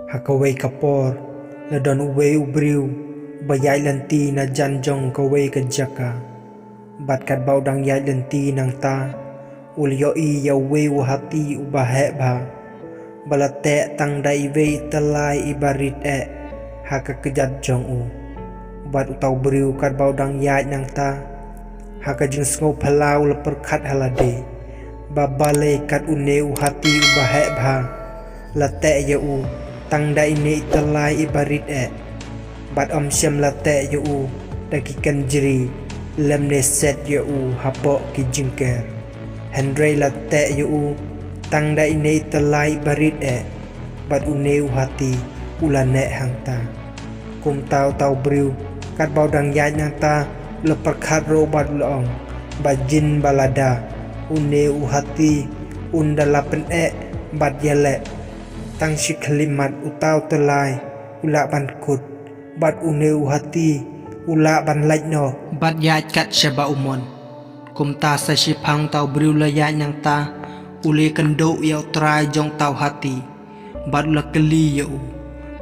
Hakaway kapor ladon uwe ubriu bayay lanti na janjong kaway kajaka bat kat baudang yay lanti nang ta ulyo i yawe wahati ubahe ba balate tang dai ve talai ibarit haka kejat jong u bat utau briu kat baudang yay nang ta haka jing sngo phalau leperkhat halade babale kat une hati ubahe ba late ya u tang dai ne talai ibarit bat siam late ya u dakikan jeri lemne set ya u hapo ki jingker Henry late ya u tang dai ne talai barit bat une hati ulane hangta kum tau tau briu kat baudang yai nang ta leperkhat robat loong bajin balada une hati undalapen bat yale tang shiklimat utau telai ula ban kut bat une hati ula ban lait no bat yai kat shaba umon kum ta sa shipang tau briu la yai nang ta ule kendo yau trai jong tau hati bat la keli yau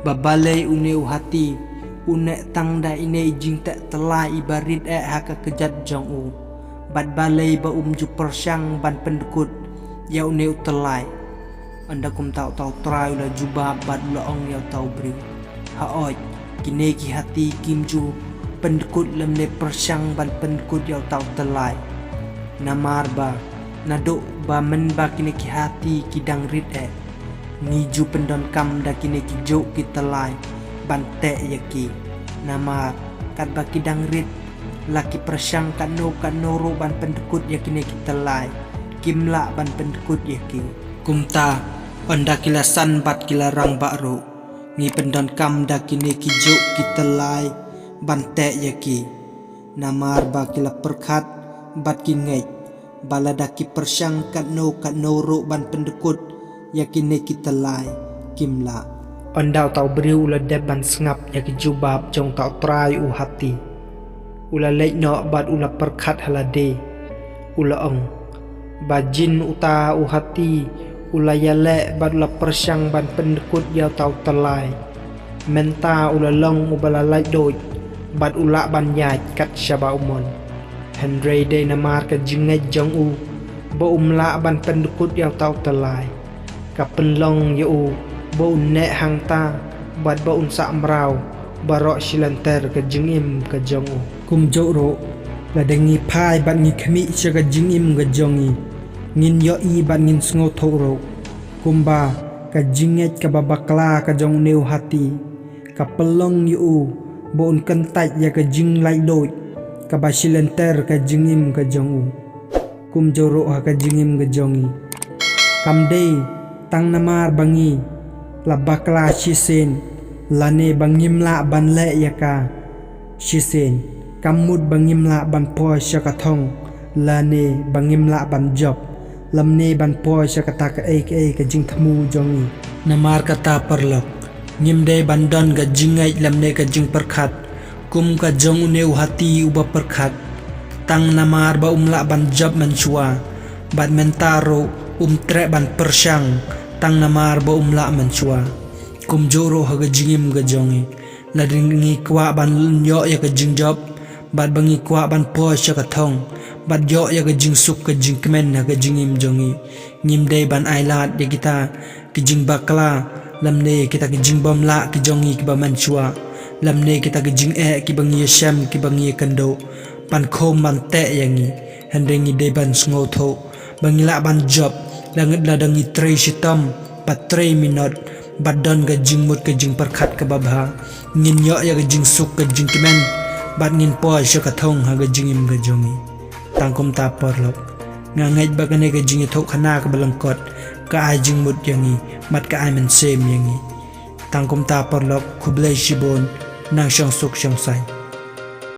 babale une hati une tang da ine jing tak telai ibarit haka kejat jong u bat balai ba ju persyang ban pendekut yau ne telai anda kum tau tau trai la juba bat loong yau tau briu ha oj kine ki hati kimju pendekut lemne persyang ban pendekut yau tau telai namar ba naduk ba men ba kine ki hati kidang rit ngiju pendon kam da kine ki jok ki telai bante yaki nama kat ba kidang rit laki persyang kan no ro ban pendekut yakine ki telai kimla ban pendekut yaki kumta onda kilasan bat kilarang bakro ngi pendon kam da kine ki jok ki telai bante yaki namar ba kila perkhat bat ki ngai balada ki persyang kan no ro ban pendekut yakine kita lai kimla ondau tau briu ula deban sengap yaki jubab jong tau trai u hati ula leit no bat ula perkhat halade ula ong bajin uta u hati ula yale bat ula persyang ban pendekut yau tau telai menta ula long ubala lai doi bat ula ban yai kat shaba umon Henry de namar ka jingai jong u bo umla ban pendekut yau tau telai kapen long yu bo ne hang ta bat bo unsa mrau barok silanter ke jingim ke jong kum joro la dengi phai bat ngi khmi che ke jingim ke jongi ngin yo i bat ngin sngo thoro kumba ka jinget ka babakla ka jong neu hati kapelong yu bo un kentai ya ke jing lai doi ka ba silanter ke jingim ke jong kum joro ha ke jingim ke jongi kam dei tang namar bangi la bakla shisen lane bangimla ban le yaka shisen kamud bangimla ban po shakathong lane bangimla ban job lamne ban po shakata ka ka jing thamu jongi namar kata perlok ngimde bandon ga jingai lamne ka jing perkhat kum ka jong ne hati uba perkhat tang namar ba umla ban job manchua bat mentaro tre ban persyang tang namar ba umla manchua kum joro ha ga jingim ga jongi la dingi kwa ban yo ya ga jing job bat bangi kwa ban po sha ka thong bat yo ya ga jing suk ga jing kmen ha ga jingim jongi ngim dei ban ailat ya kita ki jing bakla lamne kita ki jing bom la ki jongi ki ba manchua lamne kita ki jing ki bangi sham ki bangi kando pan khom man te yangi hendengi dei ban sngo tho bangila ban job langit ladangi tray sitam patre minot badan ga jingmut ga jing perkhat ka babha ngin yo ya ga jing suk ga jing kemen bat ngin po sha ka thong ha ga jingim ga jongi tangkom ta porlok ngangai ba ga ne ga jing thok khana ka balangkot ka ai jingmut yangi mat ka ai men sem yangi tangkom ta porlok khublai shibon nang shang suk shang sai